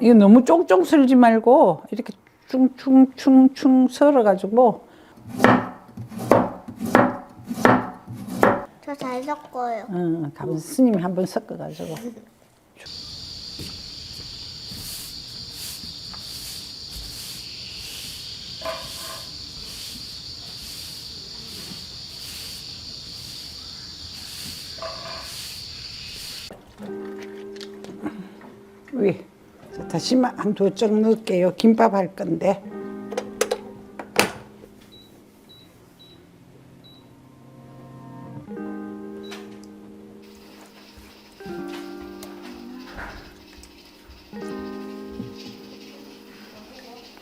이거 너무 쫑쫑 썰지 말고 이렇게 충충충충 썰어가지고. 저 잘 섞어요. 응, 가면 스님이 한번 섞어가지고. 위에 다시마 한 두 쪽 넣을게요. 김밥 할 건데.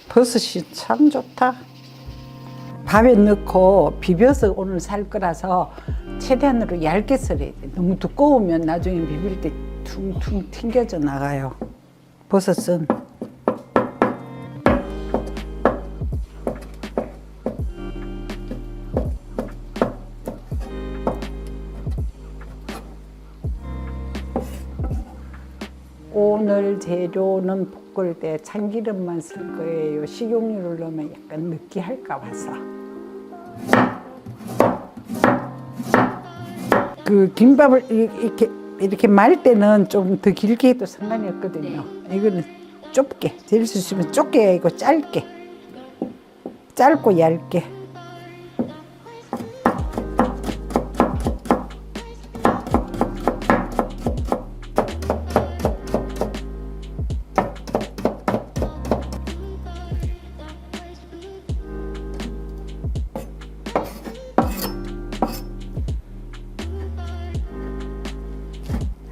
버섯이 참 좋다. 밥에 넣고 비벼서 오늘 살 거라서 최대한으로 얇게 썰어야 돼. 너무 두꺼우면 나중에 비빌 때 퉁퉁 튕겨져 나가요. 버섯은 오늘 재료는 볶을 때 참기름만 쓸 거예요. 식용유를 넣으면 약간 느끼할까 봐서. 그 김밥을 이렇게 말 때는 좀 더 길게 해도 상관이 없거든요. 이거는 좁게, 될 수 있으면 좁게 아니고 짧게, 짧고 얇게.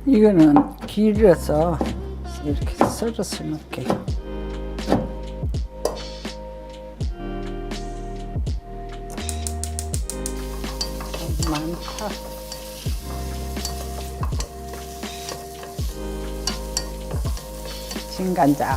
이거는 길어서 이렇게 썰어서 넣을게요. 너무 많다. 진간장.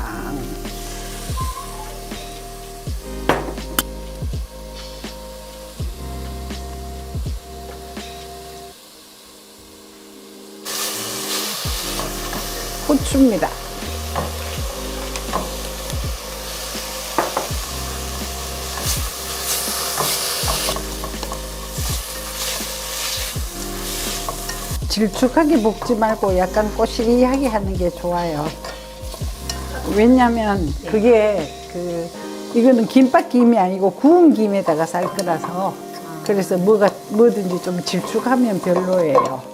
후추입니다. 질쭉하게 볶지 말고 약간 꼬시리하게 하는 게 좋아요. 왜냐면 그게 이거는 김밥김이 아니고 구운 김에다가 쌀 거라서 그래서 뭐든지 좀 질쭉하면 별로예요.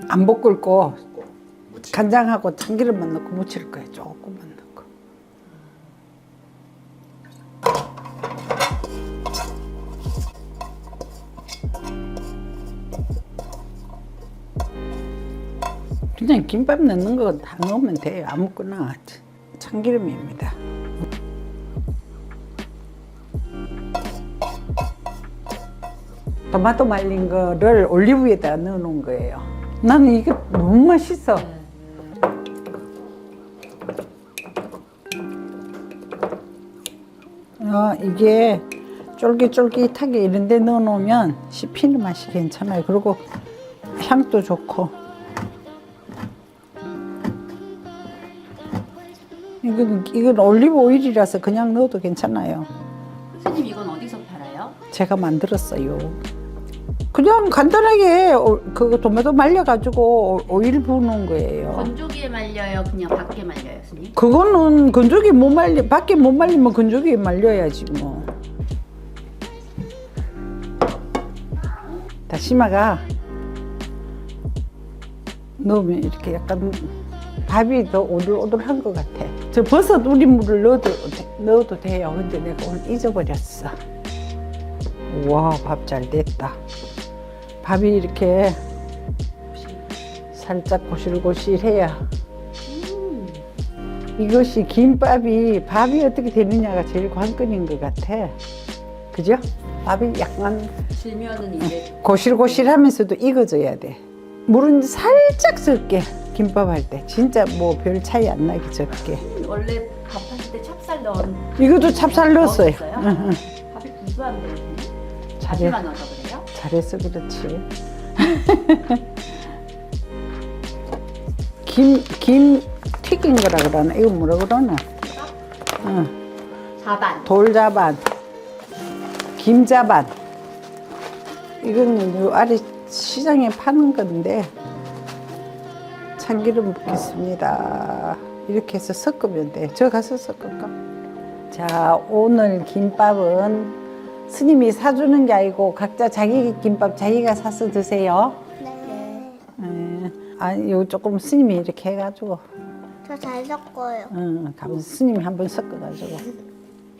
안 볶을 거 간장하고 참기름만 넣고 무칠 거예요. 조금만 넣고. 그냥 김밥 넣는 거 다 넣으면 돼요. 아무거나. 참기름입니다. 토마토 말린 거를 올리브유에다 넣어 놓은 거예요. 나는 이게 너무 맛있어. 이게 쫄깃쫄깃하게 이런 데 넣어 놓으면 씹히는 맛이 괜찮아요. 그리고 향도 좋고. 이건 올리브 오일이라서 그냥 넣어도 괜찮아요. 선생님 이건 어디서 팔아요? 제가 만들었어요. 그냥 간단하게 그 토마토 말려가지고 오일 부는 거예요. 건조기에 말려요? 그냥 밖에 말려요, 선생님? 그거는 건조기 못 말리, 밖에 못 말리면 건조기에 말려야지 뭐. 다시마가 넣으면 이렇게 약간 밥이 더 오돌오돌한 것 같아. 저 버섯 우린물을 넣어도 돼요. 근데 내가 오늘 잊어버렸어. 와, 밥 잘 됐다. 밥이 이렇게 살짝 고실고실해야 이것이 김밥이 밥이 어떻게 되느냐가 제일 관건인 것 같아. 그죠? 밥이 약간 질면은 이제 고실고실하면서도 익어져야 돼. 물은 살짝 적게 김밥 할 때 진짜 뭐 별 차이 안 나게 적게. 원래 밥 하실 때 찹쌀 넣은 이것도 찹쌀 넣었어요. 넣었어요? 응. 밥이 구수한데 잘해. 밥만 넣어서 그래요? 잘해서 그렇지. 김 튀긴 거라 그러나? 이거 뭐라 그러나? 응. 자반. 돌자반, 김자반. 이거는 요 아래 시장에 파는 건데 참기름 붓겠습니다. 이렇게 해서 섞으면 돼. 저 가서 섞을까? 자, 오늘 김밥은 스님이 사주는 게 아니고 각자 자기 김밥 자기가 사서 드세요. 네. 요 조금 스님이 이렇게 해가지고, 저 잘 섞어요. 가면 스님이 한번 섞어가지고.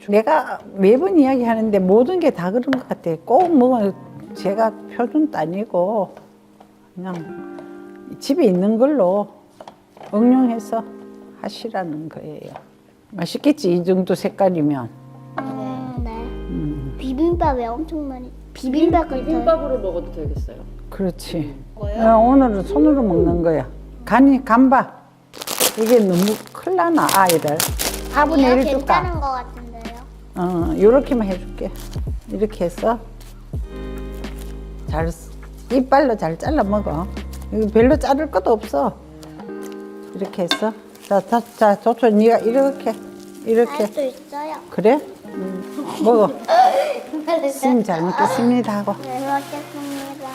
내가 매번 이야기하는데 모든 게 다 그런 것 같아. 꼭 뭐 제가 표준도 아니고 그냥 집에 있는 걸로 응용해서 하시라는 거예요. 맛있겠지, 이 정도 색깔이면. 네. 비빔밥에 엄청 많이. 비빔밥을 비빔밥으로 먹어도 되겠어요. 그렇지. 야, 오늘은 손으로 먹는 거야. 간밥. 이게 너무 큰일 나나, 아이들. 4분의 1 줄까? 괜찮은 것 같은데요. 요렇게만 해줄게. 이렇게 해서 이빨로 잘 잘라 먹어. 이거 별로 자를 것도 없어. 이렇게 해서. 자, 조초, 네가 이렇게. 할 수 있어요. 그래? 먹어. 스님 잘 먹겠습니다 하고. 네, 먹겠습니다.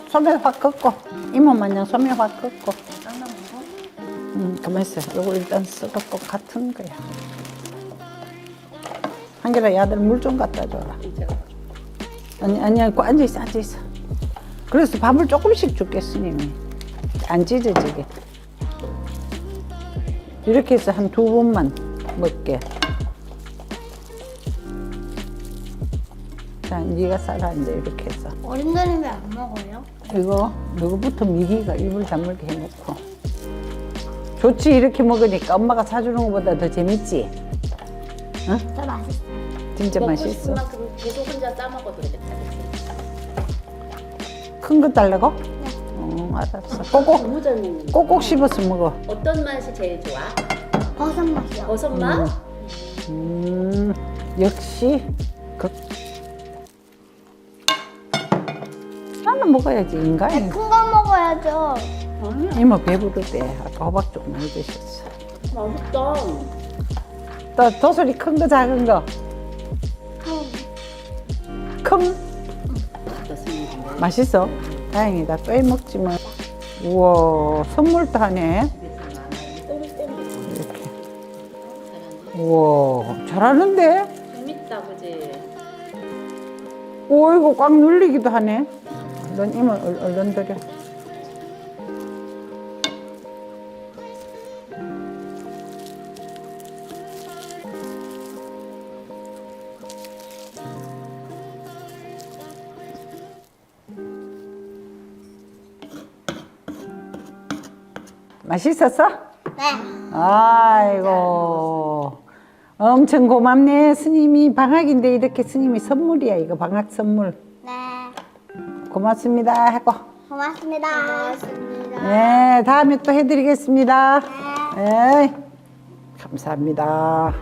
소매 확 긋고. 이모 마냥 소매 확 긋고. 가만 있어. 요거 일단 썩었고 같은 거야. 한결아, 야들 물 좀 갖다 줘라. 아니야, 그 앉아있어. 그래서 밥을 조금씩 줄게, 스님이. 안 찢어지게. 이렇게 해서 한 2번만 먹게. 자, 네가 싸라, 이제 이렇게 해서. 어른들은 왜 안 먹어요? 이거부터 미기가 입을 다물게 해놓고. 좋지, 이렇게 먹으니까 엄마가 사주는 것보다 더 재밌지? 응? 더 맛있어. 진짜 맛있어. 만큼 계속 혼자 싸 먹어도 되겠다. 큰 거 달라고? 네. 알았어. 너무 잘 먹는. 꼭꼭 씹어서 먹어. 어떤 맛이 제일 좋아? 버섯 맛이요. 버섯 맛? 역시 나는 먹어야지, 인간이. 큰 거 먹어야죠. 이모 배부르대. 아까 호박 좀 많이 드셨어. 맛있다. 또 도소리 큰 거 작은 거? 큰? 맛있어? 다행이다. 또 해먹지 뭐. 우와, 선물도 하네. 이렇게. 우와, 잘하는데? 재밌다, 그지? 오, 이거 꽉 눌리기도 하네. 얼른 이모 얼른 드려. 맛있었어? 네. 아이고, 엄청 고맙네. 스님이 방학인데 이렇게 스님이 선물이야. 이거 방학 선물. 네. 고맙습니다 하고. 고맙습니다. 고맙습니다. 네, 다음에 또 해드리겠습니다. 네. 감사합니다.